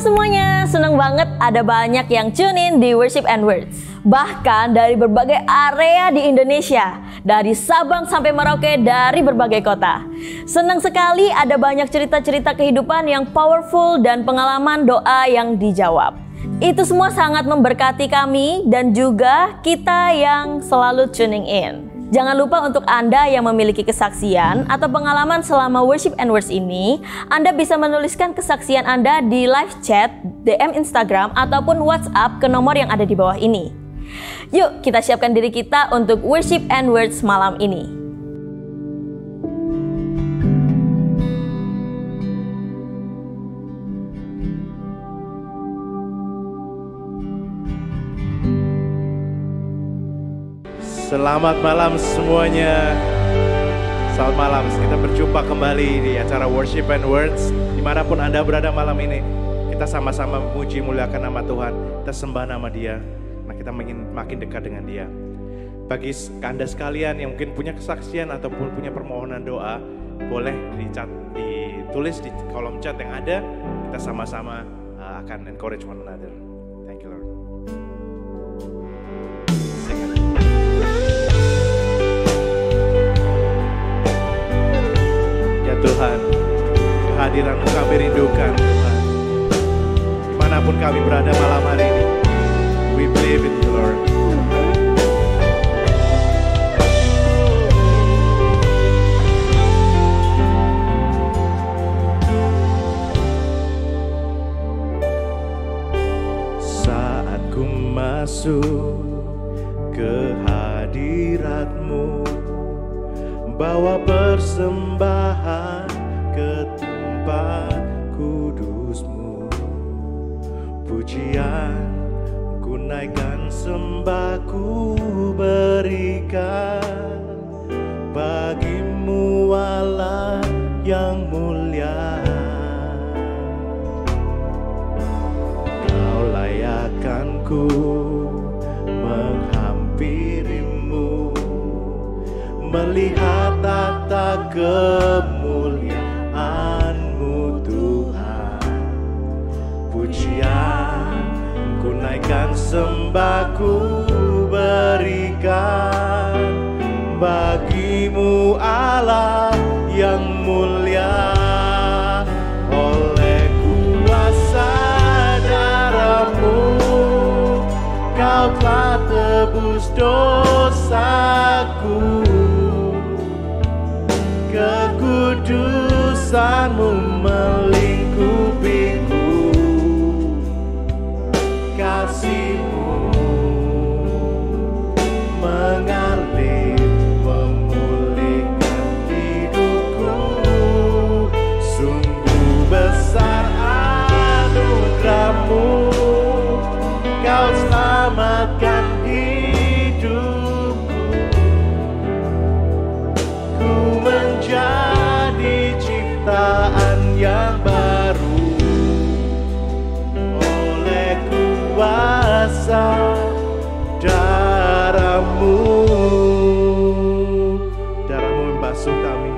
semuanya, senang banget ada banyak yang tune in di Worship and Words. Bahkan dari berbagai area di Indonesia, dari Sabang sampai Merauke, dari berbagai kota. Senang sekali ada banyak cerita-cerita kehidupan yang powerful dan pengalaman doa yang dijawab. Itu semua sangat memberkati kami dan juga kita yang selalu tuning in. Jangan lupa untuk Anda yang memiliki kesaksian atau pengalaman selama Worship and Words ini, Anda bisa menuliskan kesaksian Anda di live chat, DM Instagram, ataupun WhatsApp ke nomor yang ada di bawah ini. Yuk kita siapkan diri kita untuk Worship and Words malam ini. Selamat malam semuanya. Selamat malam, kita berjumpa kembali di acara Worship and Words. Dimanapun Anda berada malam ini, kita sama-sama memuji muliakan nama Tuhan. Kita sembah nama Dia, nah kita ingin makin dekat dengan Dia. Bagi Anda sekalian yang mungkin punya kesaksian ataupun punya permohonan doa, boleh ditulis di kolom chat yang ada. Kita sama-sama akan encourage one another. Thank you Lord. Tuhan, kehadiran-Mu kami rindukan Tuhan. Dimanapun kami berada malam hari ini, we believe in you Lord. Saat ku masuk ke hadirat-Mu, bawa persembahan ke tempat kudus-Mu, pujian ku naikkan, sembah ku berikan bagi-Mu Allah yang mulia. Kau layakkan ku menghampiri-Mu, melihat tata kemuliaan-Mu Tuhan. Pujian ku naikkan, sembah ku berikan bagi-Mu Allah yang mulia. Oleh kuasa darah-Mu, Kau telah tebus dosaku. Kekudusan-Mu melingkupiku, kasih-Mu mengalir memulihkan hidupku. Sungguh besar anugerah-Mu, Kau selamatkan hidupku. Ku menjadi ciptaan yang baru oleh kuasa darah-Mu. Darah-Mu membasuh kami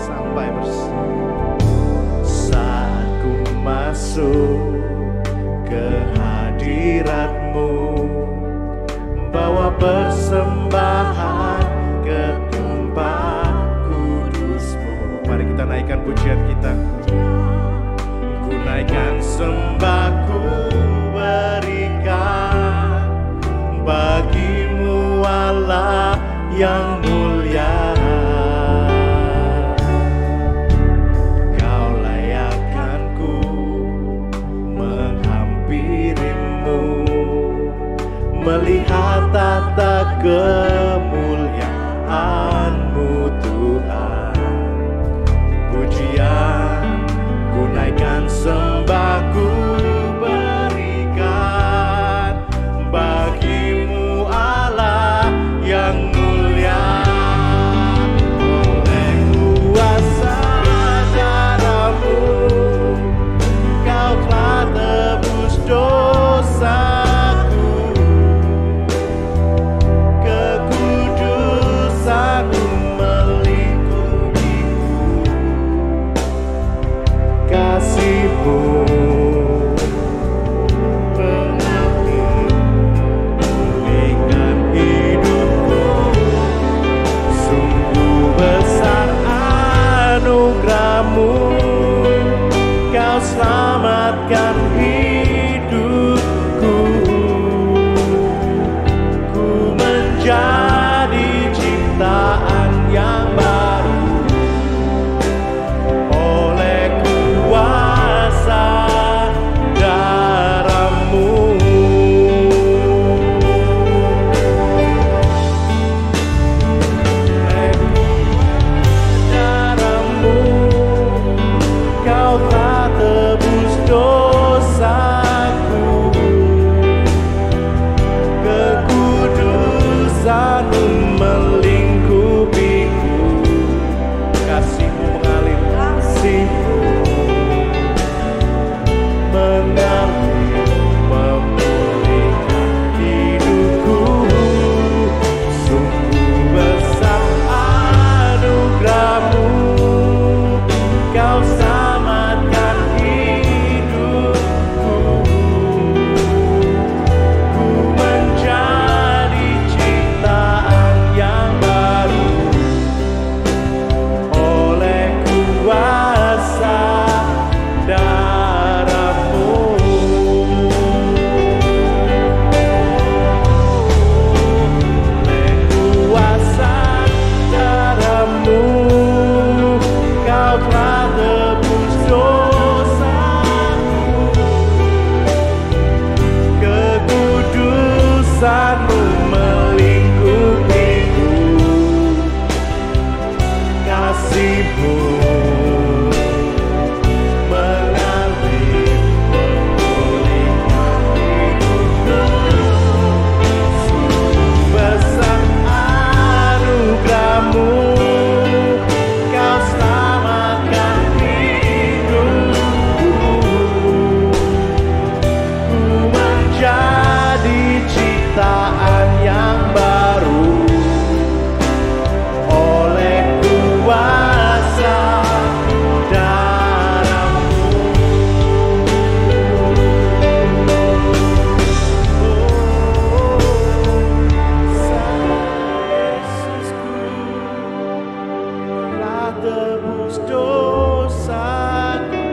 sampai bersih. Saat ku masuk ke hadirat-Mu, bawa persembahan ke tempat kudus-Mu. Mari kita naikkan pujian kita. Ku naikkan, sembah ku berikan bagi-Mu Allah yang mulia. Kau layakkan ku menghampiri-Mu, melihat tata kemuliaan-Mu Tuhan. Pujian ku naikkan, sembah ku berikan bagi-Mu Allah yang mulia. Oleh kuasa darah-Mu, Kau telah tebus dosaku. Kekudusan-Mu melingkupiku, kasih-Mu kekudusanmu melingkupiku, kasihmu mengalir memulihkan hidupku. Sungguh besar anugerahmu, kau selamatkan hidupku. Ku menjadi ciptaan yang baru oleh kuasa darahmu. Yesusku telah tebus dosaku,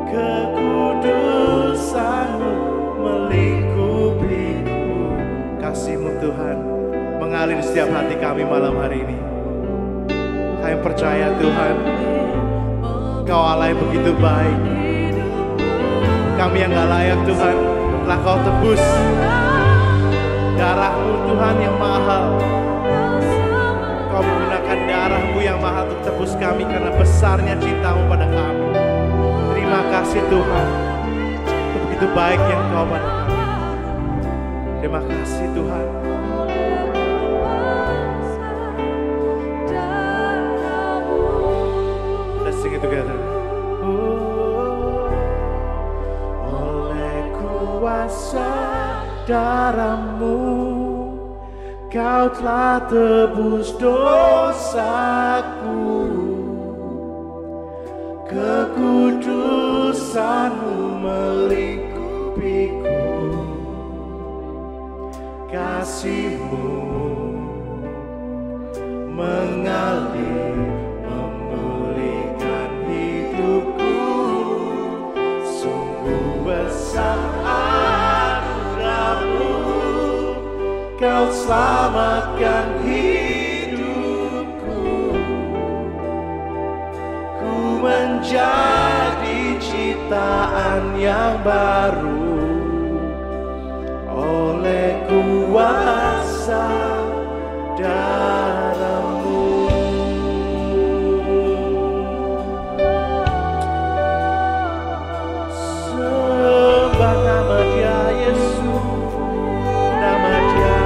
kekudusanmu melingkupiku. Kasihmu Tuhan mengalir setiap hati kami malam hari ini. Kami percaya Tuhan, Kau Allah yang begitu baik. Kami yang gak layak Tuhan, telah Kau tebus. Darah-Mu Tuhan yang mahal, Kau menggunakan darah-Mu yang mahal untuk tebus kami karena besarnya cinta-Mu pada kami. Terima kasih Tuhan, untuk begitu baik yang Kau pada kami. Terima kasih Tuhan. Let's sing it together. Oleh kuasa darah-Mu, Kau telah tebus dosaku, kekudusan-Mu melingkupiku. Kasih-Mu mengalir memulihkan hidupku. Sungguh besar anugerah-Mu, Kau selamatkan hidupku. Ku menjadi ciptaan yang baru oleh kuasa darah-Mu. Sembah nama Dia Yesus, nama Dia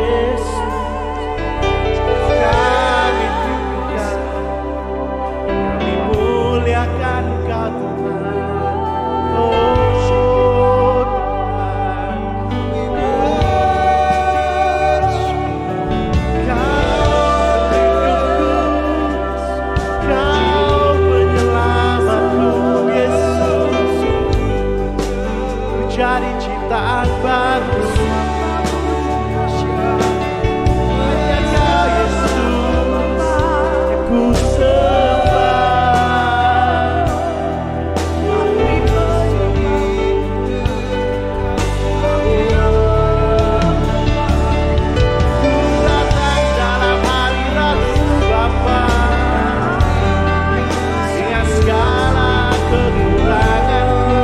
Yesus. Kami tinggikan, kami muliakan Kau Tuhan. Oh jadi ciptaan baru. Hanya Kau Yesus yang ku sembah. Ku datang dalam hadirat Bapa dengan segala kekuranganku,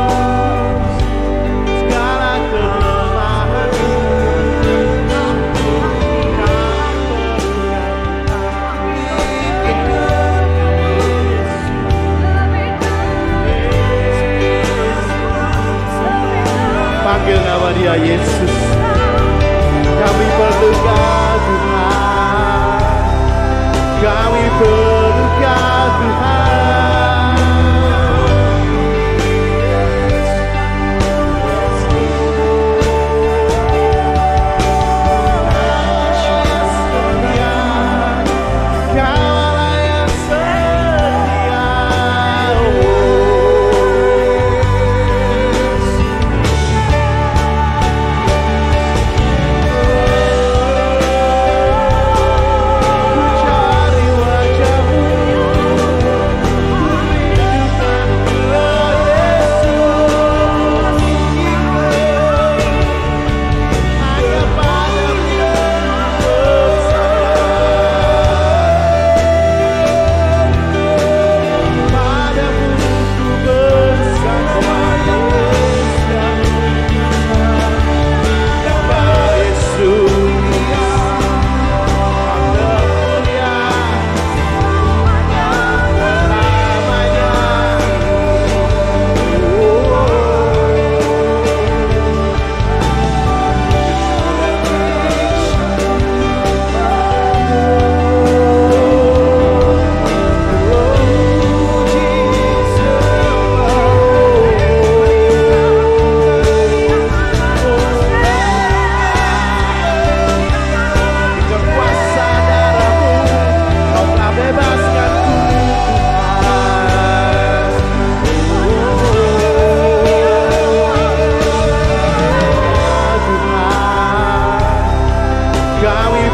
panggil nama Dia Yesus. Kami perlu Kau Tuhan, kami perlu Kau Tuhan. Kau Allah yang setia.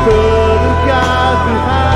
Engkau Tuhan.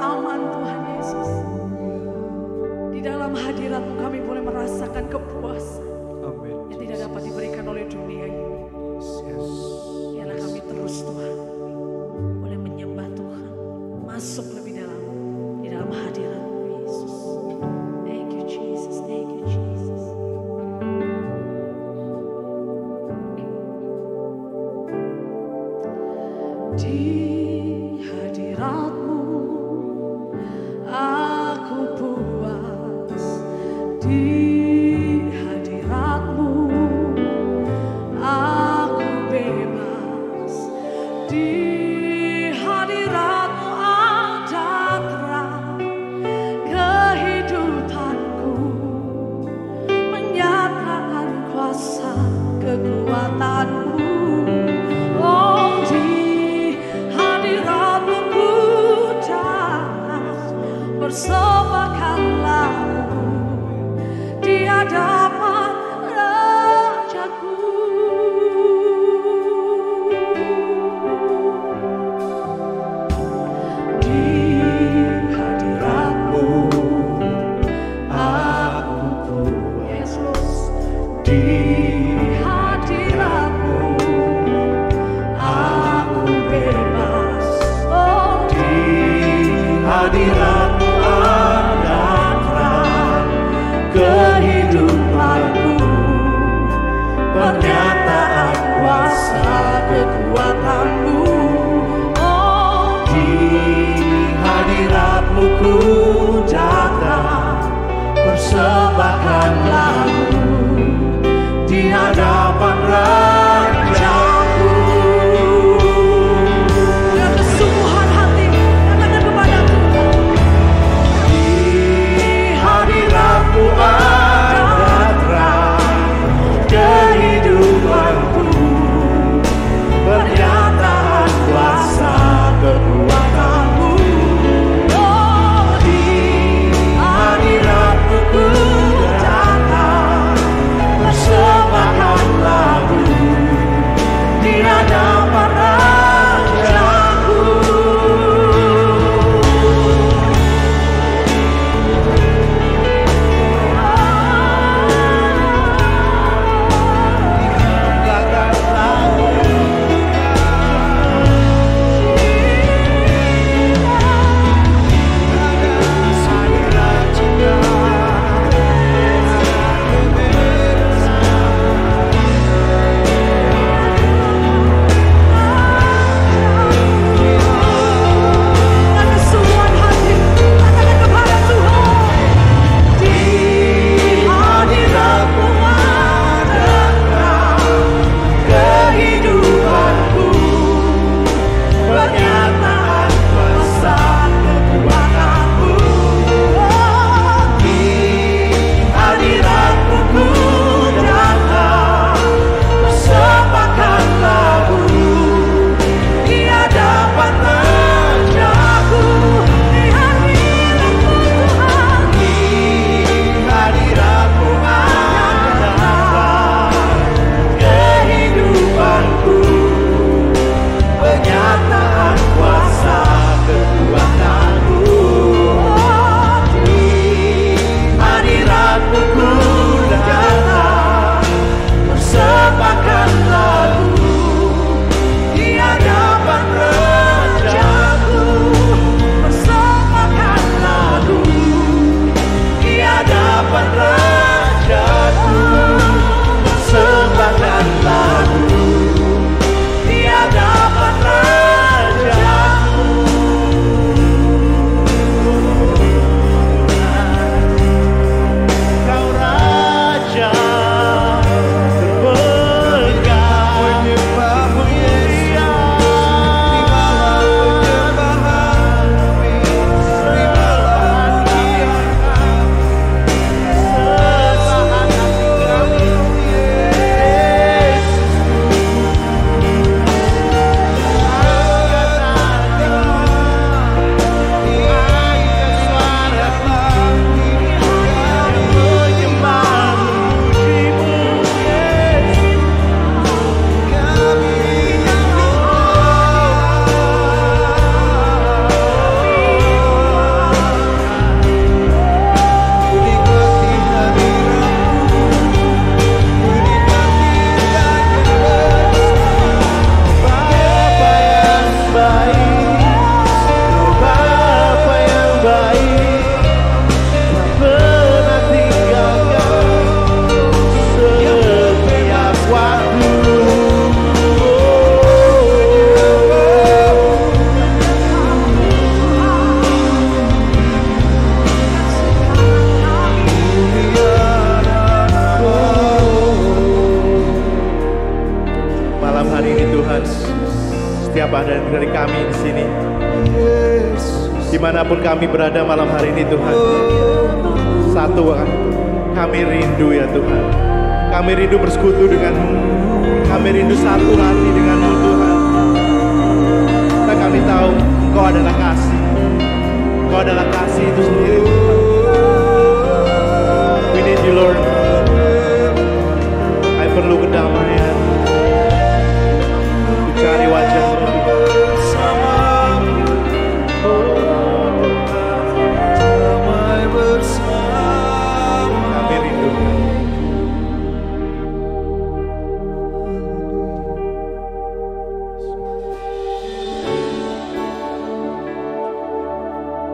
Kaulah yang setia. Dengan kesungguhan hati, katakan kepada Tuhan. berdoa dari kami di sini. Dimanapun kami berada malam hari ini Tuhan, satu kami rindu ya Tuhan. Kami rindu bersekutu denganmu. Kami rindu satu hati denganmu Tuhan. Dan kami tahu Engkau adalah kasih. Engkau adalah kasih itu sendiri Tuhan. We need you Lord. Kami perlu kedamaian. Ku cari wajah-Mu. Kami rindu.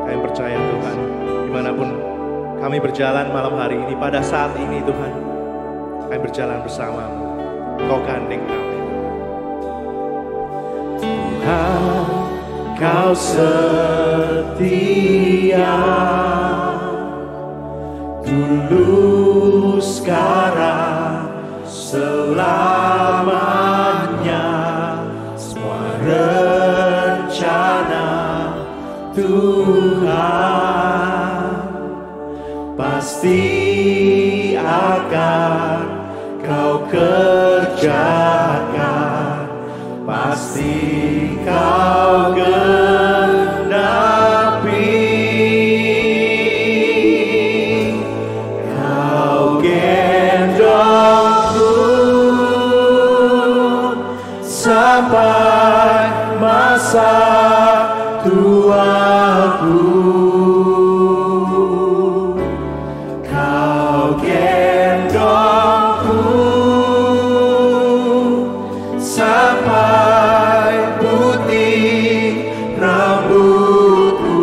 Kami percaya Tuhan, dimanapun kami berjalan malam hari ini, pada saat ini Tuhan, kami berjalan bersama-Mu. Kau gandeng kami. Tuhan, Kau setia, dulu, sekarang, selamanya. Semua rencana Tuhan pasti akan Kau kerjakan, pasti Kau genapi. Kau gendongku sampai masa tuaku. Kau gendongku sampai putih rambutku.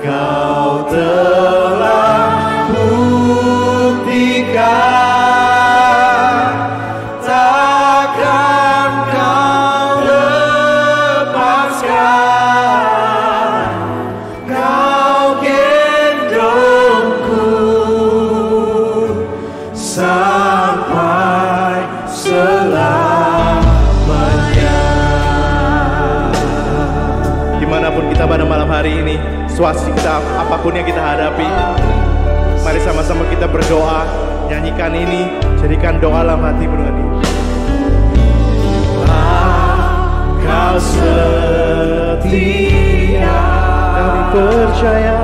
Kau telah buktikan, takkan Kau lepaskan. Kau gendongku sampai selamanya. Dimanapun kita pada malam hari ini, situasi kita apapun yang kita hadapi, mari sama-sama kita berdoa, nyanyikan ini, jadikan doa dalam hatimu dengan ini. Kau setia dan percaya,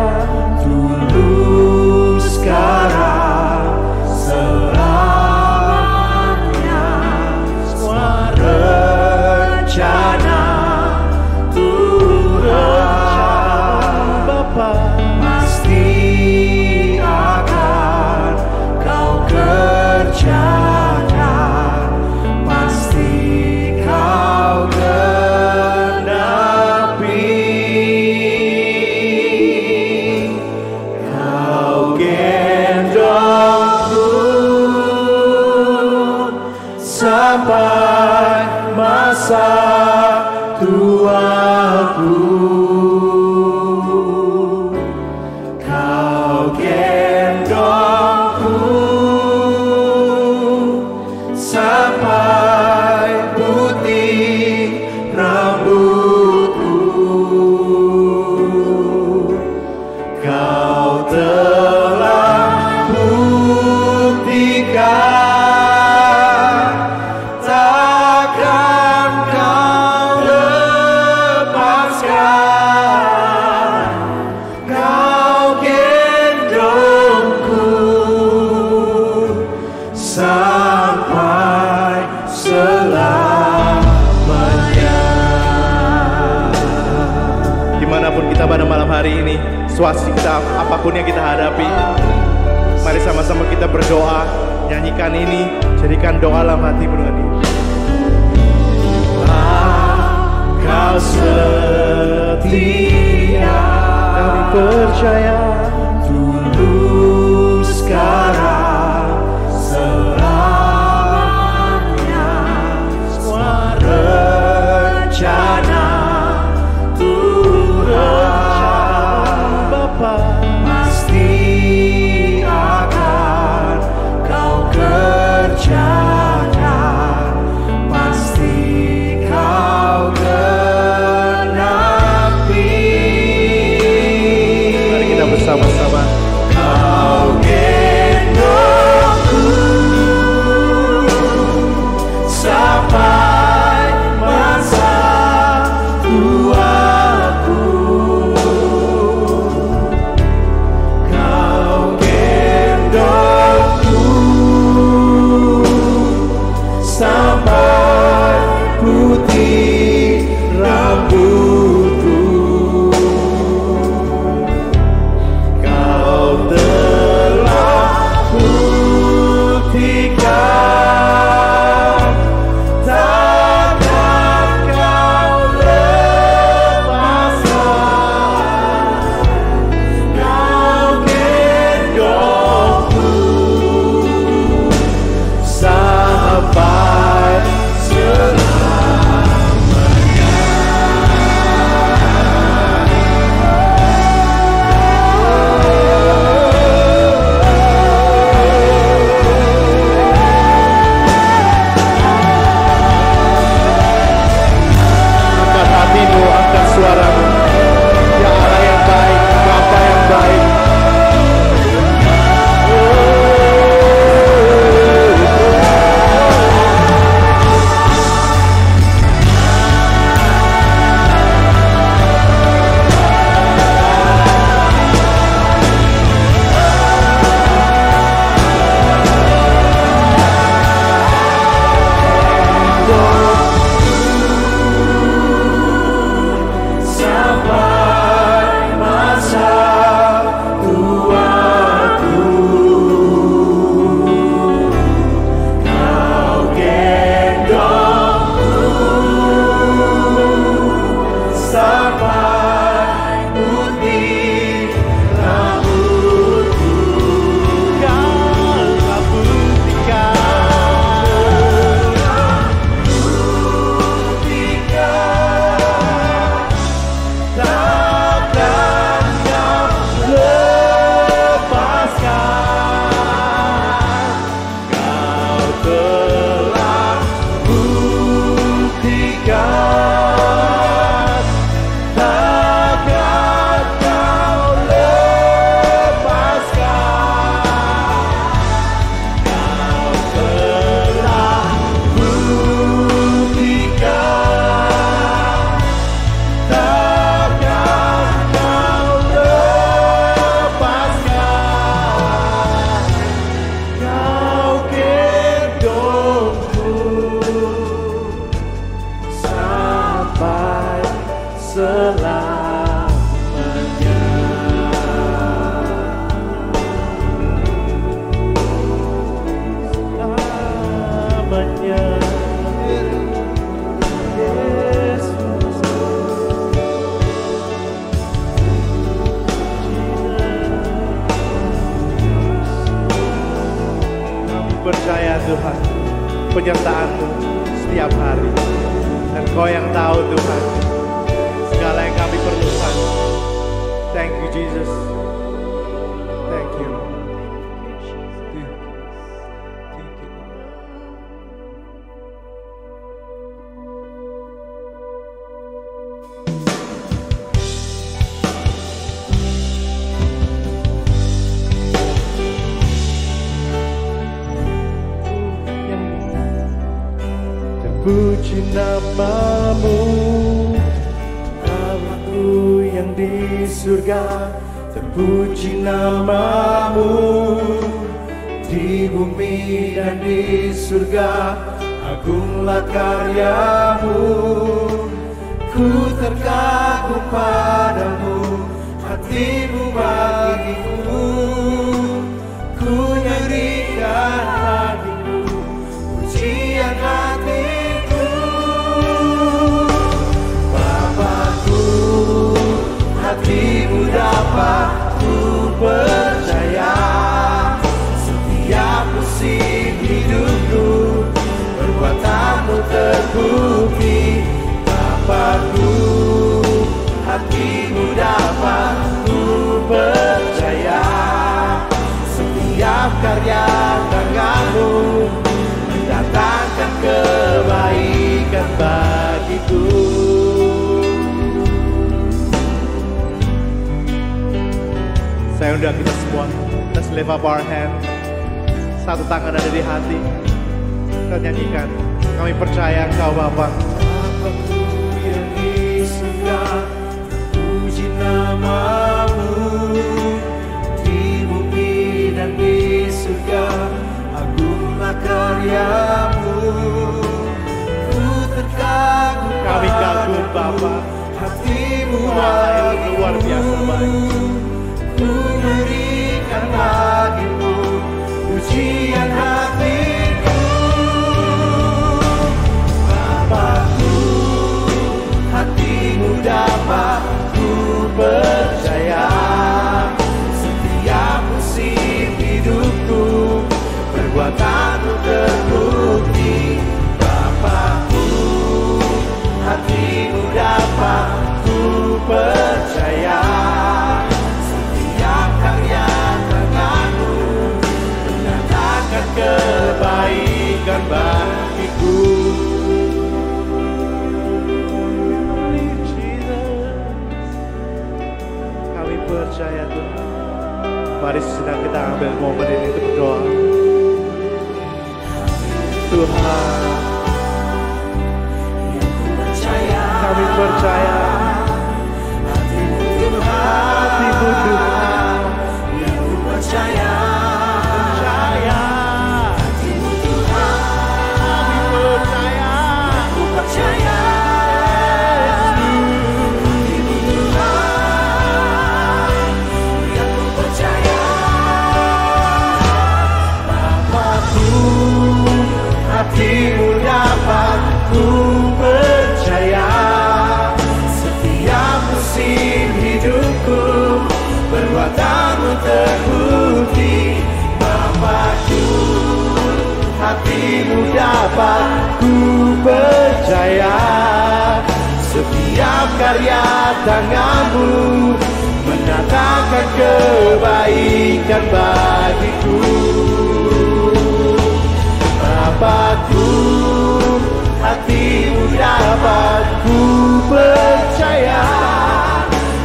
dulu, sekarang, selamanya. Semua rencana Tuhan Bapa pasti akan Kau kerjakan, pasti Kau genapi. Kau gendongku sampai masa tuaku. Kau gendongku sampai putih rambutku. Kau telah buktikan, takkan Kau lepaskan. Kau gendongku sampai selamanya. Dimanapun kita pada malam hari ini, situasi kita apapun yang kita hadapi, mari sama-sama kita berdoa, nyanyikan ini, jadikan doa dalam hatimu dengan ini. Kau setia dan percaya, dulu, sekarang, selamanya. Semua rencana Tuhan Bapa pasti akan Kau kerjakan, pasti kuatku, Kau gendongku sampai putih rambutku. Kau telah buktikan, takkan Kau lepaskan. Kau gendongku sampai angkat hatimu, angkat suaramu. Ya Allah yang baik, Bapa yang baik. Sampai masa tuaku, Kau gendongku sampai putih rambutku. Kau telah buktikan, takkan Kau lepaskan. Kau telah buktikan, takkan Kau lepaskan. Kau telah buktikan, takkan Kau lepaskan. Kau gendongku sampai selamanya. Selamanya. Yesus. Kami percaya Tuhan, penyertaan-Mu setiap hari. Dan Kau yang tahu Tuhan, segala yang kami perlukan. Thank you Jesus. Thank you. Terpuji nama-Mu, Allahku yang di surga. Terpuji nama-Mu di bumi dan di surga. Agunglah karya-Mu, ku terkagum padamu. Hatimu bagiku, ku nyerikan hatiku, pujian hatiku. Bapakku, hatimu dapat ku percaya. Setiap musim hidupku, perbuatan-Mu terbukti. Bapakku, hatimu dapat ku percaya. Setiap karya tangan-Mu mendatangkan kebaikan bagiku. Saya undang kita semua, let's lift up our hand. Satu tangan ada di hati, kita nyanyikan. Kami percaya Engkau Bapa. Bapakku yang di surga, dapat. hatimu Yang luar biasa baik. ku berikan bagimu pujian hatiku. Bapakku, hatimu dapat ku percaya. Setiap musim hidupku perbuatanmu terbukti. Bapakku, hatimu dapat ku percaya. Setiap karya tanganmu mendatangkan kebaikan bagiku. Kami percaya Tuhan. Mari sedang kita ambil momen ini untuk berdoa. Tuhan, kami percaya Hatimu Tuhan, hatimu Tuhan. yang ku percaya. Percaya, Hatimu Tuhan, kami percaya. ku percaya. Hatimu Tuhan, yang ku percaya. Bapakku, hatimu dapat ku percaya. Setiap musim hidupku perbuatanmu terbukti. Bapakku, hatimu dapat ku percaya. Setiap karya tanganmu mendatangkan kebaikan bagiku. Bapakku, hatimu dapat ku percaya.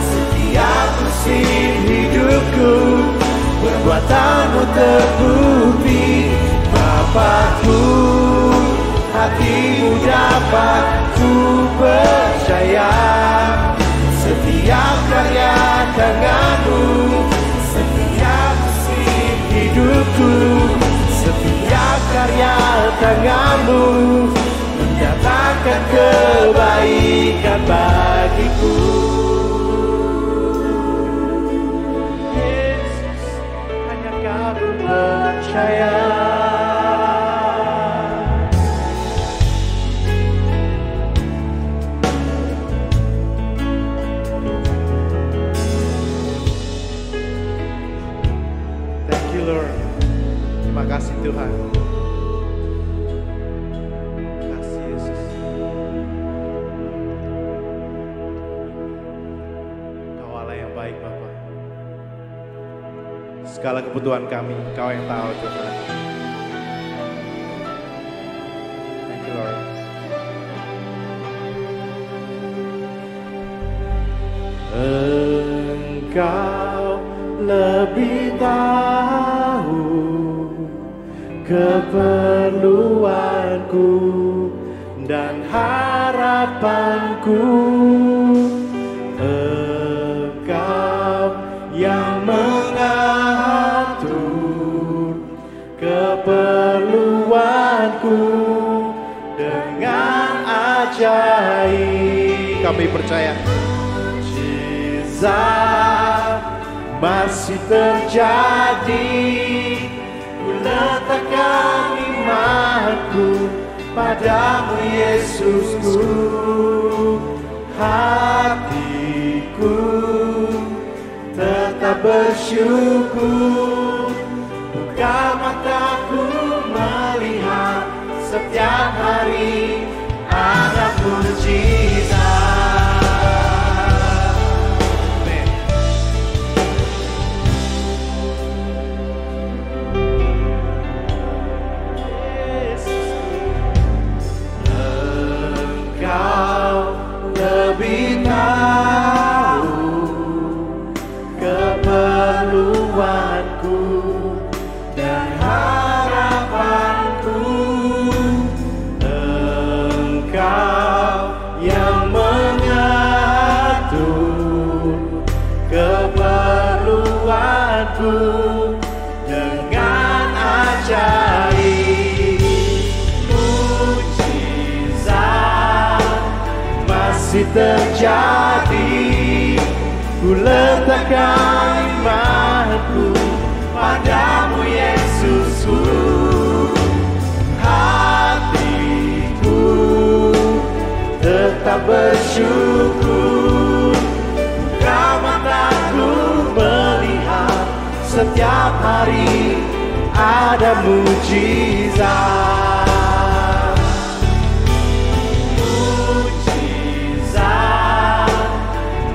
Setiap musim hidupku perbuatanmu terbukti. Bapakku, hatimu dapat ku percaya. Setiap karya tanganmu, setiap musim hidupku, setiap karya tanganmu mendatangkan kebaikan bagiku. Yesus, hanya kami percaya. Thank you Lord. Terima kasih Tuhan. Terima kasih Yesus. Kau Allah yang baik Bapa. Segala kebutuhan kami, Kau yang tahu Tuhan. Thank you Lord. Engkau lebih tahu keperluanku dan harapanku. Engkau yang mengatur keperluanku dengan ajaib. Kami percaya mukjizat masih terjadi. Ku letakkan imanku padamu Yesusku. Hatiku tetap bersyukur. Buka mataku melihat setiap hari ada mujizat. Lebih tahu keperluanku dan harapanku. Engkau yang mengatur keperluanku dengan ajaib. Mujizat masih terjadi. Ku letakkan imanku padamu Yesusku. Hatiku tetap bersyukur. Buka mataku melihat setiap hari ada mujizat. Mujizat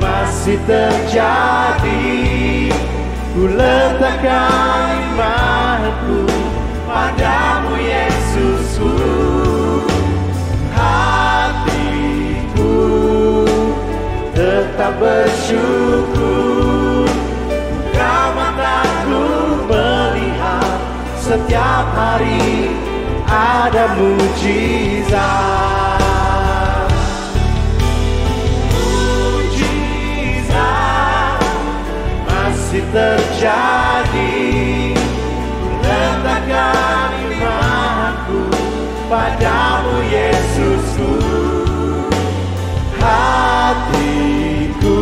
masih terjadi. Ku letakkan imanku padamu Yesusku. Hatiku tetap bersyukur. Buka mataku melihat setiap hari ada mujizat. Masih terjadi. Ku letakkan imanku padamu Yesusku. Hatiku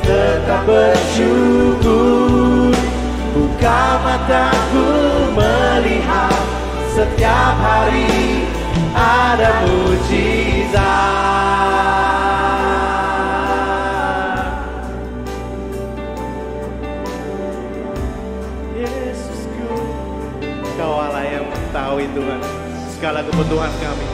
tetap bersyukur. Buka mataku melihat setiap hari ada mujizat. Tahu Tuhan segala kebutuhan kami.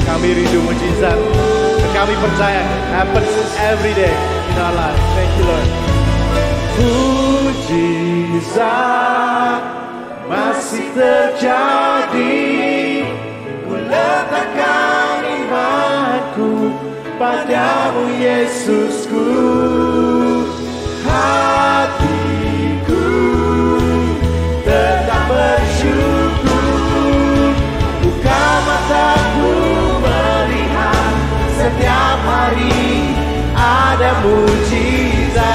Kami rindu mujizat dan kami percaya happens every day in our life. Thank you Lord. Mujizat masih terjadi. Ku letakkan imanku padamu Yesusku. Hatiku tetap bersyukur. Buka mataku melihat setiap hari ada mujizat.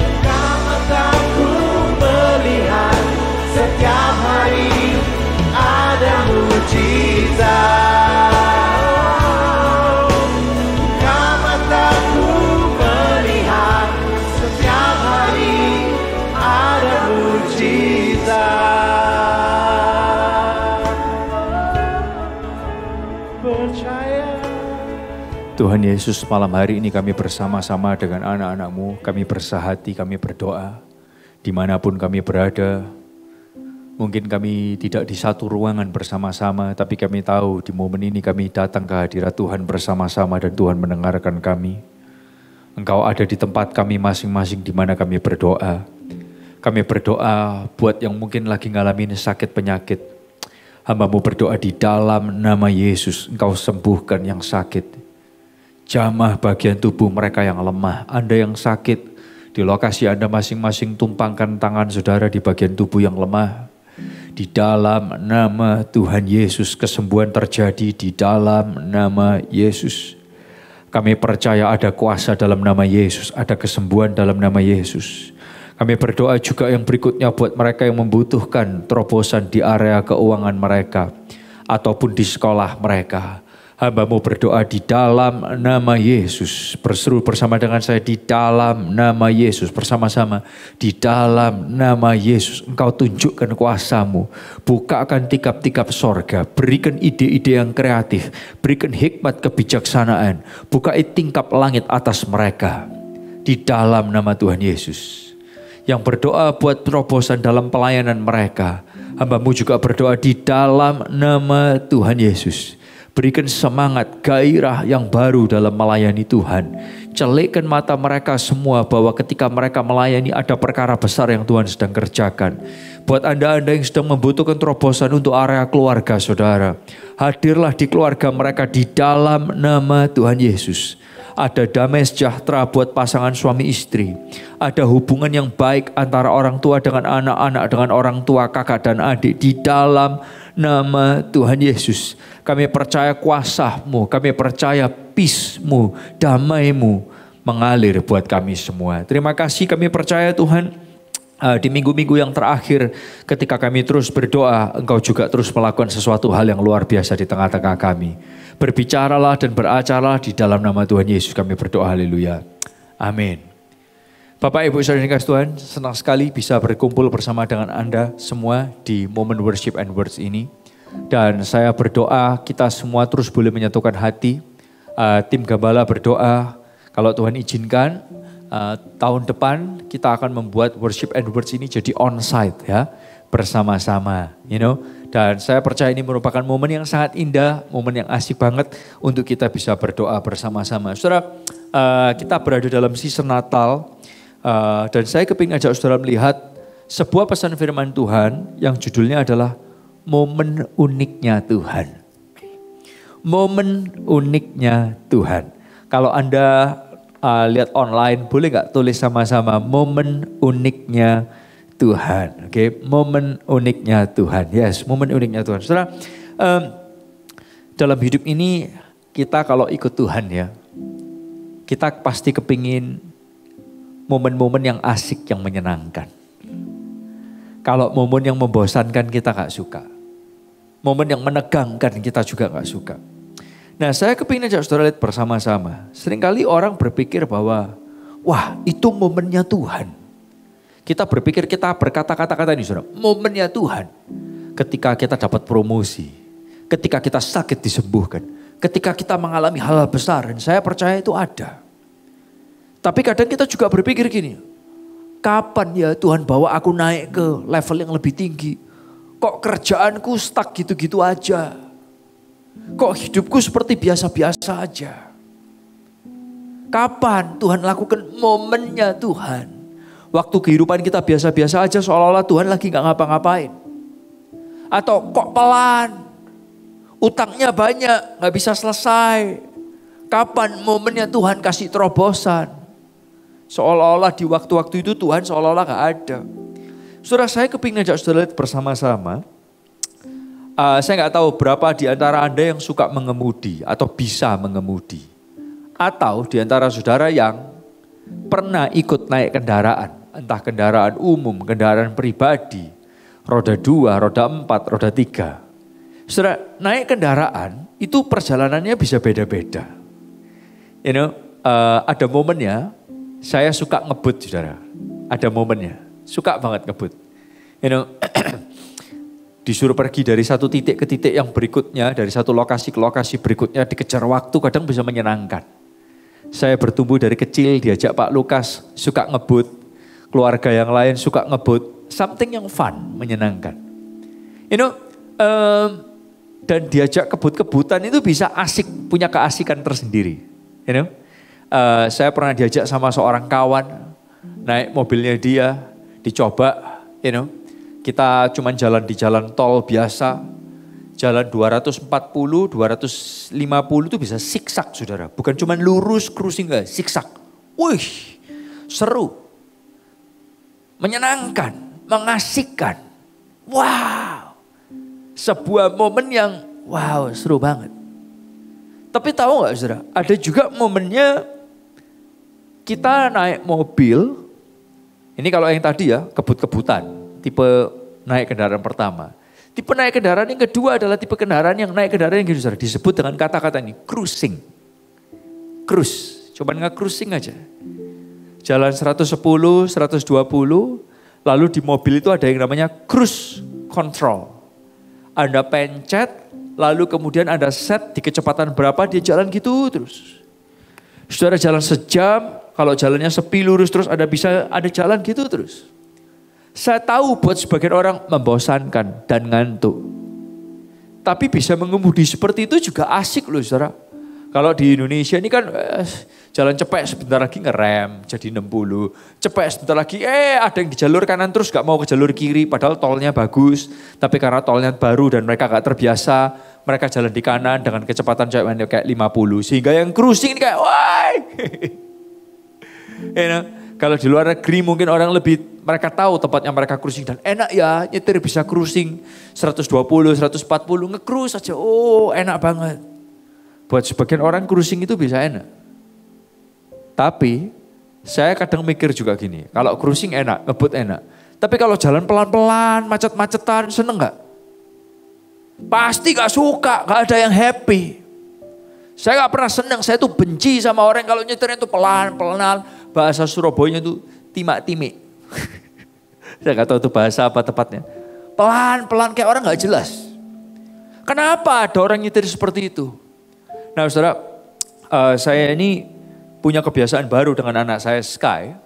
Buka mataku melihat setiap hari ada mujizat. Tuhan Yesus, malam hari ini kami bersama-sama dengan anak-anak-Mu, kami bersahati, kami berdoa. Dimanapun kami berada, mungkin kami tidak di satu ruangan bersama-sama, tapi kami tahu di momen ini kami datang ke hadirat Tuhan bersama-sama dan Tuhan mendengarkan kami. Engkau ada di tempat kami masing-masing di mana kami berdoa. Kami berdoa buat yang mungkin lagi ngalamin sakit penyakit. Hamba-Mu berdoa di dalam nama Yesus, Engkau sembuhkan yang sakit. Jamah bagian tubuh mereka yang lemah. Anda yang sakit, di lokasi Anda masing-masing tumpangkan tangan saudara di bagian tubuh yang lemah. Di dalam nama Tuhan Yesus, kesembuhan terjadi di dalam nama Yesus. Kami percaya ada kuasa dalam nama Yesus, ada kesembuhan dalam nama Yesus. Kami berdoa juga yang berikutnya buat mereka yang membutuhkan terobosan di area keuangan mereka ataupun di sekolah mereka. Hamba-Mu berdoa di dalam nama Yesus. Berseru bersama dengan saya di dalam nama Yesus. Bersama-sama di dalam nama Yesus. Engkau tunjukkan kuasa-Mu. Bukakan tikap-tikap sorga. Berikan ide-ide yang kreatif. Berikan hikmat kebijaksanaan. Bukai tingkap langit atas mereka. Di dalam nama Tuhan Yesus. Yang berdoa buat terobosan dalam pelayanan mereka. Hamba-Mu juga berdoa di dalam nama Tuhan Yesus. Berikan semangat, gairah yang baru dalam melayani Tuhan. Celikkan mata mereka semua bahwa ketika mereka melayani ada perkara besar yang Tuhan sedang kerjakan. Buat Anda-Anda yang sedang membutuhkan terobosan untuk area keluarga saudara. Hadirlah di keluarga mereka di dalam nama Tuhan Yesus. Ada damai sejahtera buat pasangan suami istri. Ada hubungan yang baik antara orang tua dengan anak-anak, dengan orang tua, kakak dan adik di dalam nama Tuhan Yesus. Kami percaya kuasa-Mu, kami percaya peace-Mu, damai-Mu mengalir buat kami semua. Terima kasih, kami percaya Tuhan, di minggu-minggu yang terakhir ketika kami terus berdoa, Engkau juga terus melakukan sesuatu hal yang luar biasa di tengah-tengah kami. Berbicaralah dan beracaralah, di dalam nama Tuhan Yesus kami berdoa, haleluya. Amin. Bapak Ibu Saudara yang kasih Tuhan, senang sekali bisa berkumpul bersama dengan Anda semua di momen worship and words ini. Dan saya berdoa kita semua terus boleh menyatukan hati. Tim Gembala berdoa, kalau Tuhan izinkan, tahun depan kita akan membuat worship and words ini jadi on-site ya, bersama-sama, Dan saya percaya ini merupakan momen yang sangat indah, momen yang asik banget untuk kita bisa berdoa bersama-sama. Saudara, kita berada dalam season Natal, dan saya kepingin ajak saudara melihat sebuah pesan firman Tuhan yang judulnya adalah momen uniknya Tuhan. Momen uniknya Tuhan. Kalau Anda lihat online, boleh gak tulis sama-sama momen uniknya Tuhan. Oke, momen uniknya Tuhan. Yes, momen uniknya Tuhan. Saudara, dalam hidup ini kita kalau ikut Tuhan ya, kita pasti kepingin momen-momen yang asik, yang menyenangkan. Kalau momen yang membosankan kita gak suka. Momen yang menegangkan kita juga gak suka. Nah, saya kepingin ajak saudara lihat bersama-sama. Seringkali orang berpikir bahwa, wah itu momennya Tuhan. Kita berpikir, kita berkata-kata ini saudara, momennya Tuhan. Ketika kita dapat promosi, ketika kita sakit disembuhkan, ketika kita mengalami hal-hal besar, dan saya percaya itu ada. Tapi kadang kita juga berpikir gini, kapan ya Tuhan bawa aku naik ke level yang lebih tinggi? Kok kerjaanku stuck gitu-gitu aja? Kok hidupku seperti biasa-biasa aja? Kapan Tuhan lakukan momennya Tuhan? Waktu kehidupan kita biasa-biasa aja seolah-olah Tuhan lagi gak ngapa-ngapain. Atau kok pelan? Utangnya banyak, gak bisa selesai. Kapan momennya Tuhan kasih terobosan? Seolah-olah di waktu-waktu itu Tuhan seolah-olah gak ada. Saudara, saya kepingin ajak saudara lihat bersama-sama. Saya gak tahu berapa di antara Anda yang suka mengemudi atau bisa mengemudi. Atau di antara saudara yang pernah ikut naik kendaraan. Entah kendaraan umum, kendaraan pribadi. Roda 2, roda 4, roda 3. Saudara, naik kendaraan itu perjalanannya bisa beda-beda. Ada momennya saya suka ngebut saudara. Ada momennya. Suka banget ngebut. Disuruh pergi dari satu titik ke titik yang berikutnya, dari satu lokasi ke lokasi berikutnya, dikejar waktu kadang bisa menyenangkan. Saya bertumbuh dari kecil diajak Pak Lukas suka ngebut, keluarga yang lain suka ngebut, something yang fun, menyenangkan. Dan diajak kebut-kebutan itu bisa asik, punya keasikan tersendiri. Saya pernah diajak sama seorang kawan, naik mobilnya dia, dicoba, kita cuman jalan di jalan tol biasa, jalan 240, 250 itu bisa siksak saudara. Bukan cuman lurus, cruising enggak, siksak. Wih, seru. Menyenangkan, mengasihkan. Wow. Sebuah momen yang wow, seru banget. Tapi tahu enggak saudara, ada juga momennya kita naik mobil. Ini kalau yang tadi ya, kebut-kebutan, tipe naik kendaraan pertama. Tipe naik kendaraan yang kedua adalah tipe kendaraan yang naik kendaraan yang disebut dengan kata-kata ini, cruising. Cruise, coba nge-cruising aja. Jalan 110, 120, lalu di mobil itu ada yang namanya cruise control. Anda pencet, lalu kemudian Anda set di kecepatan berapa, dia jalan gitu terus. Saudara jalan sejam, kalau jalannya sepi lurus terus ada jalan gitu terus. Saya tahu buat sebagian orang membosankan dan ngantuk. Tapi bisa mengemudi seperti itu juga asik loh saudara. Kalau di Indonesia ini kan jalan cepet sebentar lagi ngerem jadi 60. Cepet sebentar lagi ada yang di jalur kanan terus gak mau ke jalur kiri. Padahal tolnya bagus. Tapi karena tolnya baru dan mereka gak terbiasa. Mereka jalan di kanan dengan kecepatan kayak 50. Sehingga yang cruising ini kayak wah. Kalau di luar negeri mungkin orang mereka tahu tempatnya mereka cruising dan enak ya nyetir bisa cruising 120, 140 nge-cruise aja. Oh enak banget. Buat sebagian orang cruising itu bisa enak. Tapi saya kadang mikir juga gini, kalau cruising enak, ngebut enak. Tapi kalau jalan pelan-pelan, macet-macetan, seneng gak? Pasti gak suka, gak ada yang happy. Saya gak pernah seneng, saya tuh benci sama orang kalau nyetirnya tuh pelan-pelan. Bahasa Surabaya itu timak-timik. Saya gak tahu itu bahasa apa tepatnya. Pelan-pelan kayak orang gak jelas. Kenapa ada orang nyetir seperti itu? Nah saudara, saya ini punya kebiasaan baru dengan anak saya Sky.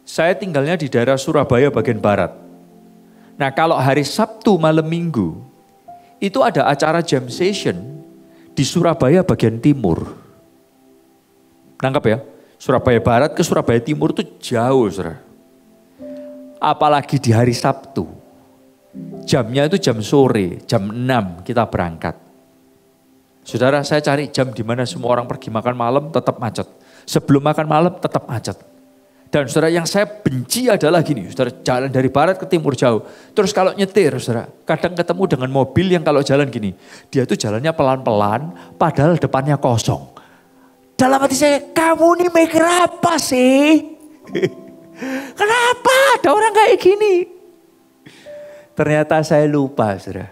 Saya tinggalnya di daerah Surabaya bagian barat. Nah kalau hari Sabtu malam Minggu, itu ada acara jam session di Surabaya bagian timur. Nangkap ya? Surabaya Barat ke Surabaya Timur itu jauh, saudara. Apalagi di hari Sabtu. Jamnya itu jam sore, jam 6 kita berangkat. Saudara, saya cari jam di mana semua orang pergi makan malam tetap macet. Sebelum makan malam tetap macet. Dan saudara, yang saya benci adalah gini, saudara, jalan dari barat ke timur jauh. Terus kalau nyetir, saudara, kadang ketemu dengan mobil yang kalau jalan gini, dia tuh jalannya pelan-pelan, padahal depannya kosong. Dalam hati saya, kamu nih mikir apa sih? Kenapa ada orang kayak gini? Ternyata saya lupa, saudara.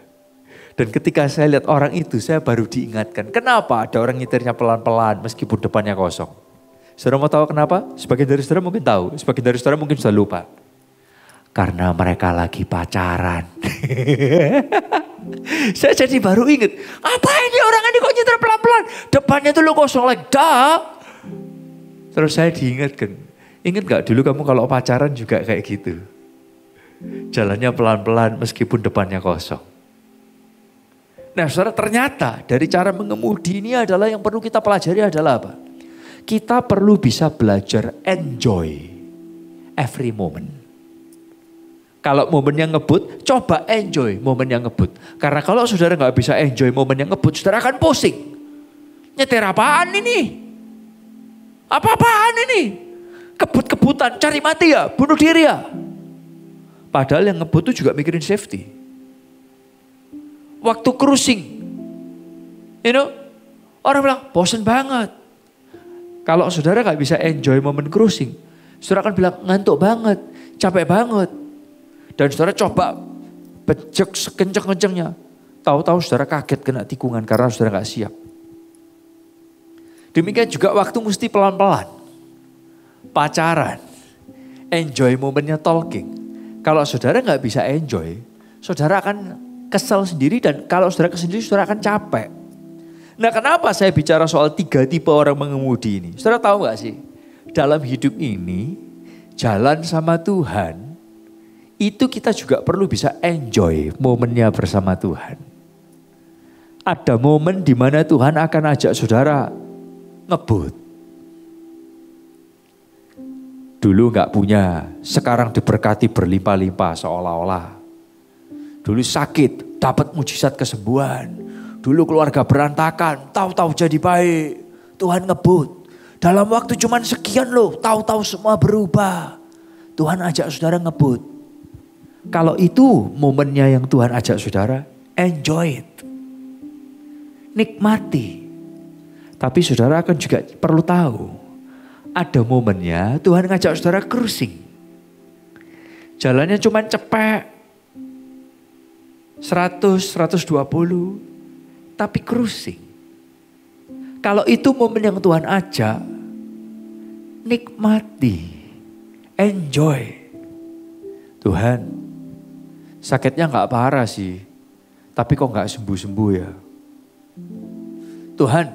Dan ketika saya lihat orang itu, saya baru diingatkan, kenapa ada orang nyetirnya pelan-pelan meskipun depannya kosong. Saudara mau tahu kenapa? Sebagian dari saudara mungkin tahu, sebagian dari saudara mungkin sudah lupa. Karena mereka lagi pacaran. Saya jadi baru ingat, apa ini orang ini kok nyetir pelan-pelan? Depannya tuh lo kosong lagi, Terus saya diingatkan, ingat gak dulu kamu kalau pacaran juga kayak gitu? Jalannya pelan-pelan meskipun depannya kosong. Nah saudara, ternyata dari cara mengemudi ini adalah yang perlu kita pelajari adalah apa? Kita perlu bisa belajar enjoy every moment. Kalau momen yang ngebut, coba enjoy momen yang ngebut. Karena kalau saudara gak bisa enjoy momen yang ngebut, saudara akan pusing. Nyetir apaan ini? Apa-apaan ini? Kebut-kebutan, cari mati ya, bunuh diri ya. Padahal yang ngebut itu juga mikirin safety. Waktu cruising, orang bilang bosen banget. Kalau saudara gak bisa enjoy momen cruising, saudara akan bilang ngantuk banget, capek banget. Dan saudara coba bejek sekenceng-kencengnya. Tahu-tahu saudara kaget kena tikungan karena saudara gak siap. Demikian juga waktu mesti pelan-pelan. Pacaran, enjoy momennya talking. Kalau saudara gak bisa enjoy, saudara akan kesal sendiri dan kalau saudara kesal sendiri, saudara akan capek. Nah kenapa saya bicara soal 3 tipe orang mengemudi ini? Saudara tahu gak sih? Dalam hidup ini, jalan sama Tuhan, itu kita juga perlu bisa enjoy momennya bersama Tuhan. Ada momen di mana Tuhan akan ajak saudara ngebut. Dulu gak punya, sekarang diberkati berlimpah-limpah seolah-olah. Dulu sakit, dapat mujizat kesembuhan. Dulu keluarga berantakan, tahu-tahu jadi baik. Tuhan ngebut. Dalam waktu cuman sekian loh, tahu-tahu semua berubah. Tuhan ajak saudara ngebut. Kalau itu momennya yang Tuhan ajak saudara, enjoy it. Nikmati. Tapi saudara akan juga perlu tahu, ada momennya Tuhan ngajak saudara cruising. Jalannya cuman cepet. 100, 120. Tapi cruising. Kalau itu momen yang Tuhan ajak, nikmati, enjoy. Tuhan, sakitnya gak parah sih, tapi kok gak sembuh-sembuh ya. Tuhan,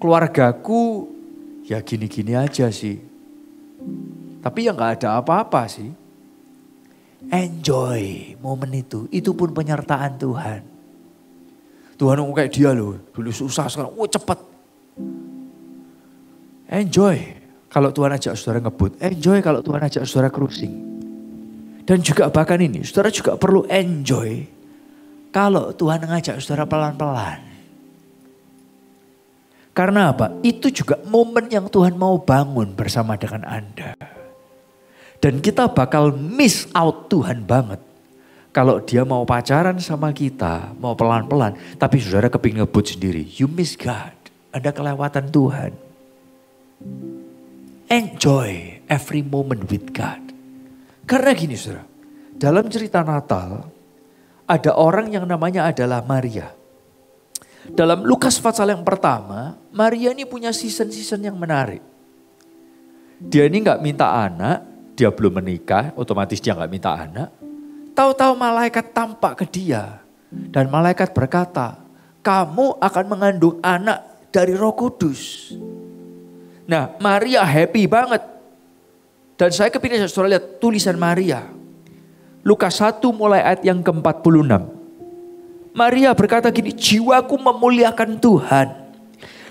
keluargaku ya gini-gini aja sih, tapi ya gak ada apa-apa sih. Enjoy momen itu pun penyertaan Tuhan. Tuhan kayak dia loh, dulu susah sekarang, cepet. Enjoy kalau Tuhan ajak saudara ngebut, enjoy kalau Tuhan ajak saudara cruising. Dan juga bahkan ini, saudara juga perlu enjoy kalau Tuhan ngajak saudara pelan-pelan. Karena apa? Itu juga momen yang Tuhan mau bangun bersama dengan Anda. Dan kita bakal miss out Tuhan banget. Kalau dia mau pacaran sama kita, mau pelan-pelan, tapi saudara kepingin ngebut sendiri, you miss God. Anda kelewatan Tuhan. Enjoy every moment with God. Karena gini saudara, dalam cerita Natal ada orang yang namanya adalah Maria. Dalam Lukas pasal yang pertama, Maria ini punya season-season yang menarik. Dia ini gak minta anak, dia belum menikah, otomatis dia gak minta anak. Tahu-tahu malaikat tampak ke dia. Dan malaikat berkata, kamu akan mengandung anak dari Roh Kudus. Nah, Maria happy banget. Dan saya kepingin saudara lihat tulisan Maria. Lukas 1 mulai ayat yang ke-46. Maria berkata gini, jiwaku memuliakan Tuhan.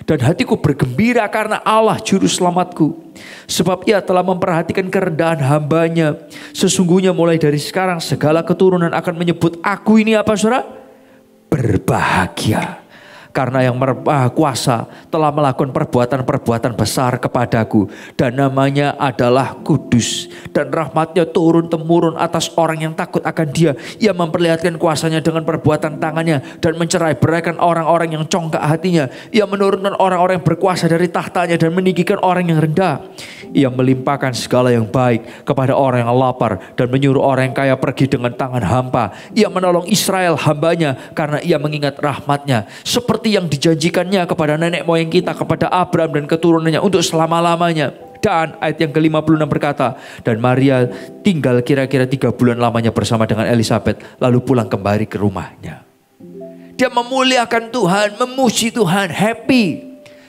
Dan hatiku bergembira karena Allah juru selamatku. Sebab ia telah memperhatikan kerendahan hambanya. Sesungguhnya mulai dari sekarang segala keturunan akan menyebut aku ini apa saudara? Berbahagia. Karena yang Maha Kuasa telah melakukan perbuatan-perbuatan besar kepadaku. Dan namanya adalah Kudus. Dan rahmatnya turun-temurun atas orang yang takut akan dia. Ia memperlihatkan kuasanya dengan perbuatan tangannya. Dan mencerai-beraikan orang-orang yang congkak hatinya. Ia menurunkan orang-orang yang berkuasa dari tahtanya. Dan meninggikan orang yang rendah. Ia melimpahkan segala yang baik kepada orang yang lapar. Dan menyuruh orang yang kaya pergi dengan tangan hampa. Ia menolong Israel hambanya. Karena ia mengingat rahmatnya. Seperti yang dijanjikannya kepada nenek moyang kita, kepada Abraham dan keturunannya untuk selama-lamanya. Dan ayat yang ke-56 berkata, dan Maria tinggal kira-kira 3 bulan lamanya bersama dengan Elizabeth, lalu pulang kembali ke rumahnya. Dia memuliakan Tuhan, memuji Tuhan, happy.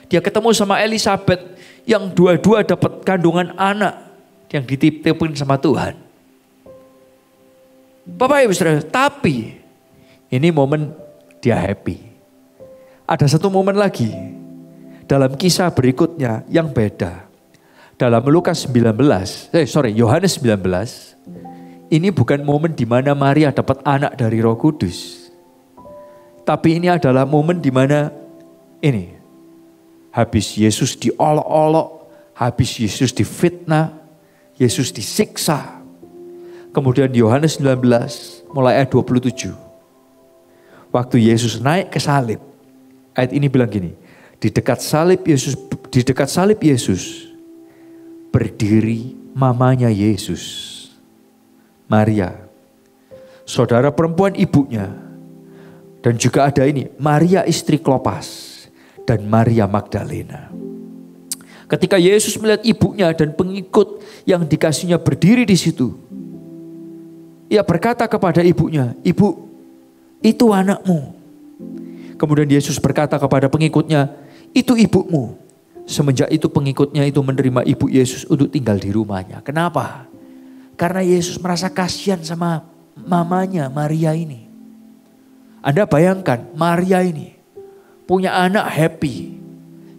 Dia ketemu sama Elizabeth yang dua-dua dapat kandungan anak yang dititipin sama Tuhan. Bapak Ibu Saudara, tapi ini momen dia happy. Ada satu momen lagi dalam kisah berikutnya yang beda. Dalam Yohanes 19, ini bukan momen di mana Maria dapat anak dari Roh Kudus. Tapi ini adalah momen di mana ini habis Yesus diolok-olok, habis Yesus difitnah, Yesus disiksa. Kemudian Yohanes 19 mulai ayat 27. Waktu Yesus naik ke salib. Ayat ini bilang gini, di dekat salib Yesus berdiri mamanya Yesus, Maria, saudara perempuan ibunya, dan juga ada ini Maria istri Klopas dan Maria Magdalena. Ketika Yesus melihat ibunya dan pengikut yang dikasihnya berdiri di situ, ia berkata kepada ibunya, "Ibu, itu anakmu." Kemudian Yesus berkata kepada pengikutnya, itu ibumu. Semenjak itu pengikutnya itu menerima ibu Yesus untuk tinggal di rumahnya. Kenapa? Karena Yesus merasa kasihan sama mamanya Maria ini. Anda bayangkan Maria ini punya anak happy.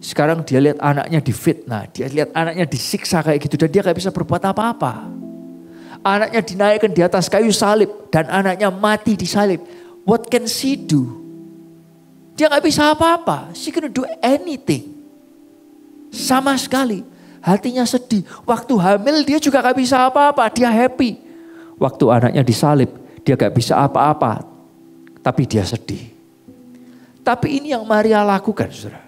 Sekarang dia lihat anaknya difitnah. Dia lihat anaknya disiksa kayak gitu. Dan dia gak bisa berbuat apa-apa. Anaknya dinaikkan di atas kayu salib. Dan anaknya mati di salib. What can she do? Dia gak bisa apa-apa. She couldn't do anything. Sama sekali. Hatinya sedih. Waktu hamil dia juga gak bisa apa-apa. Dia happy. Waktu anaknya disalib. Dia gak bisa apa-apa. Tapi dia sedih. Tapi ini yang Maria lakukan saudara.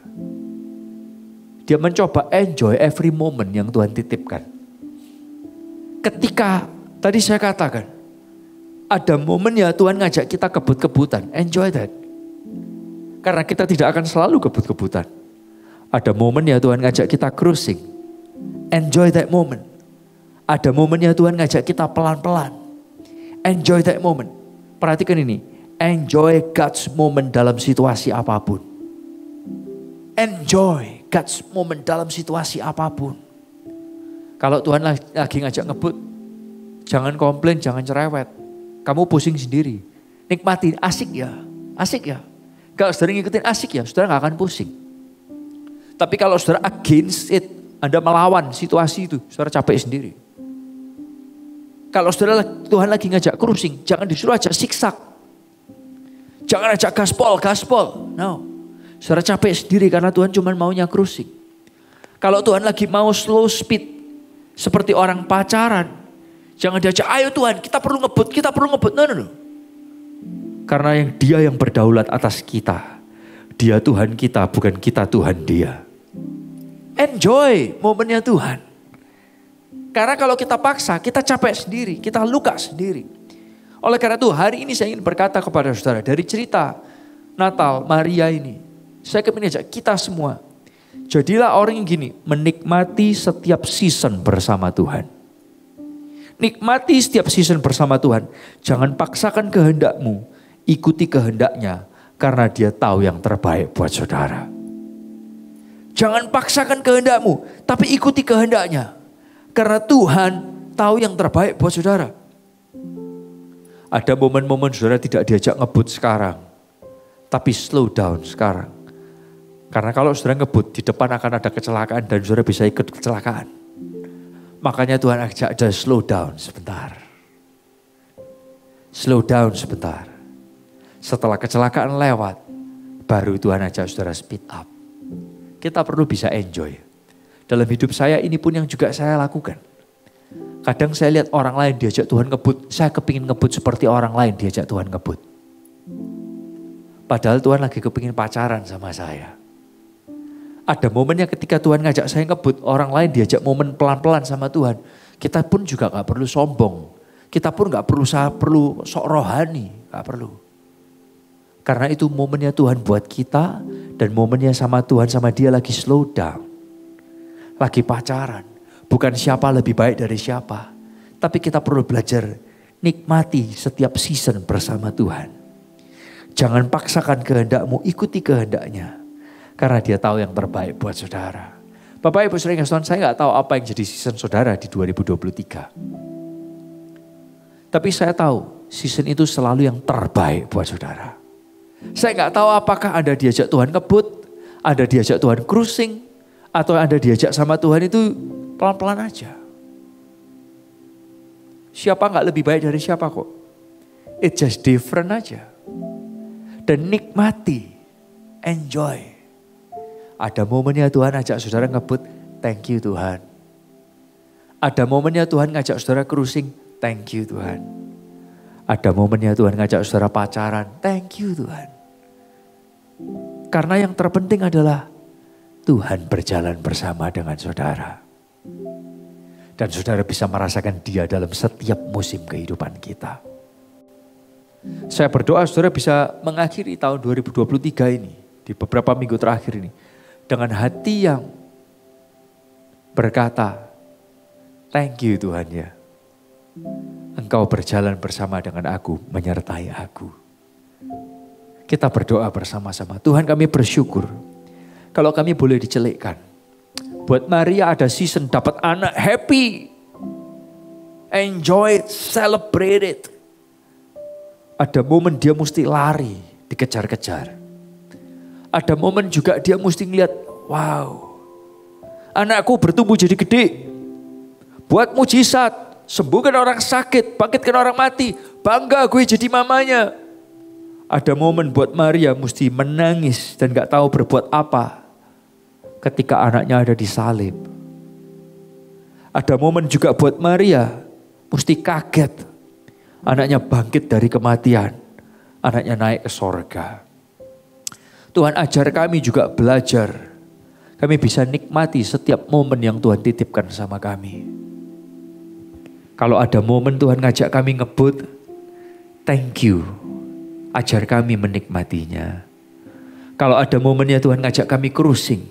Dia mencoba enjoy every moment yang Tuhan titipkan. Ketika tadi saya katakan. Ada momen ya Tuhan ngajak kita kebut-kebutan. Enjoy that. Karena kita tidak akan selalu kebut-kebutan. Ada momen ya Tuhan ngajak kita cruising. Enjoy that moment. Ada momen ya Tuhan ngajak kita pelan-pelan. Enjoy that moment. Perhatikan ini. Enjoy God's moment dalam situasi apapun. Enjoy God's moment dalam situasi apapun. Kalau Tuhan lagi ngajak ngebut. Jangan komplain, jangan cerewet. Kamu pusing sendiri. Nikmati, asik ya. Asik ya. Kalau saudara ngikutin asik ya, saudara gak akan pusing. Tapi kalau saudara against it, Anda melawan situasi itu, saudara capek sendiri. Kalau saudara Tuhan lagi ngajak cruising, jangan disuruh ajak siksak. Jangan ajak gaspol. No. Saudara capek sendiri karena Tuhan cuma maunya cruising. Kalau Tuhan lagi mau slow speed, seperti orang pacaran, jangan diajak, ayo Tuhan kita perlu ngebut. No. Karena dia yang berdaulat atas kita. Dia Tuhan kita, bukan kita Tuhan dia. Enjoy momennya Tuhan. Karena kalau kita paksa, kita capek sendiri, kita luka sendiri. Oleh karena itu hari ini saya ingin berkata kepada saudara, dari cerita Natal Maria ini, saya ingin mengajak kita semua, jadilah orang yang gini, menikmati setiap season bersama Tuhan. Nikmati setiap season bersama Tuhan. Jangan paksakan kehendakmu, ikuti kehendaknya, karena dia tahu yang terbaik buat saudara. Jangan paksakan kehendakmu, tapi ikuti kehendaknya. Karena Tuhan tahu yang terbaik buat saudara. Ada momen-momen saudara tidak diajak ngebut sekarang, tapi slow down sekarang. Karena kalau saudara ngebut, di depan akan ada kecelakaan dan saudara bisa ikut kecelakaan. Makanya Tuhan ajak aja slow down sebentar. Slow down sebentar. Setelah kecelakaan lewat, baru Tuhan ajak saudara speed up. Kita perlu bisa enjoy. Dalam hidup saya ini pun yang juga saya lakukan. Kadang saya lihat orang lain diajak Tuhan ngebut, saya kepingin ngebut seperti orang lain diajak Tuhan ngebut. Padahal Tuhan lagi kepingin pacaran sama saya. Ada momennya ketika Tuhan ngajak saya ngebut, orang lain diajak momen pelan-pelan sama Tuhan. Kita pun juga gak perlu sombong. Kita pun gak perlu sok rohani, gak perlu. Karena itu momennya Tuhan buat kita dan momennya sama Tuhan sama dia lagi slow down. Lagi pacaran. Bukan siapa lebih baik dari siapa. Tapi kita perlu belajar nikmati setiap season bersama Tuhan. Jangan paksakan kehendakmu, ikuti kehendaknya. Karena dia tahu yang terbaik buat saudara. Bapak Ibu Saudara yang Tuhan, saya gak tahu apa yang jadi season saudara di 2023. Tapi saya tahu season itu selalu yang terbaik buat saudara. Saya gak tahu apakah Anda diajak Tuhan ngebut, Anda diajak Tuhan cruising, atau Anda diajak sama Tuhan itu pelan-pelan aja. Siapa gak lebih baik dari siapa kok. It just different aja. Dan nikmati, enjoy. Ada momennya Tuhan ajak saudara ngebut, thank you Tuhan. Ada momennya Tuhan ngajak saudara cruising, thank you Tuhan. Ada momennya Tuhan ngajak saudara pacaran, thank you Tuhan. Karena yang terpenting adalah Tuhan berjalan bersama dengan saudara. Dan saudara bisa merasakan dia dalam setiap musim kehidupan kita. Saya berdoa saudara bisa mengakhiri tahun 2023 ini, di beberapa minggu terakhir ini, dengan hati yang berkata, thank you Tuhan ya. Engkau berjalan bersama dengan aku, menyertai aku. Kita berdoa bersama-sama. Tuhan kami bersyukur. Kalau kami boleh dicelikkan. Buat Maria ada season dapat anak, happy. Enjoy it, celebrate it. Ada momen dia mesti lari, dikejar-kejar. Ada momen juga dia mesti ngeliat, wow, anakku bertumbuh jadi gede. Buat mujizat, sembuhkan orang sakit, bangkitkan orang mati. Bangga gue jadi mamanya. Ada momen buat Maria mesti menangis dan gak tahu berbuat apa ketika anaknya ada di salib. Ada momen juga buat Maria mesti kaget. Anaknya bangkit dari kematian. Anaknya naik ke sorga. Tuhan ajar kami juga belajar. Kami bisa nikmati setiap momen yang Tuhan titipkan sama kami. Kalau ada momen Tuhan ngajak kami ngebut, thank you. Ajar kami menikmatinya. Kalau ada momennya Tuhan ngajak kami cruising,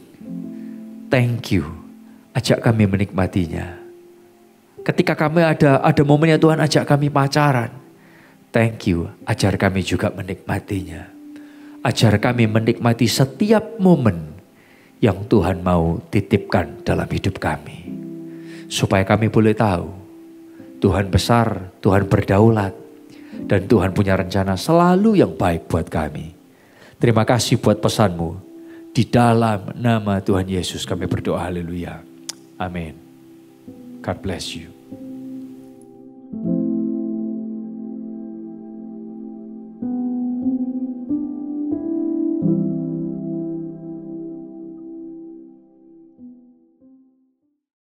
thank you. Ajak kami menikmatinya. Ketika kami ada momennya Tuhan ajak kami pacaran, thank you. Ajar kami juga menikmatinya. Ajar kami menikmati setiap momen yang Tuhan mau titipkan dalam hidup kami. Supaya kami boleh tahu Tuhan besar, Tuhan berdaulat. Dan Tuhan punya rencana selalu yang baik buat kami. Terima kasih buat pesanmu. Di dalam nama Tuhan Yesus kami berdoa, haleluya. Amin. God bless you.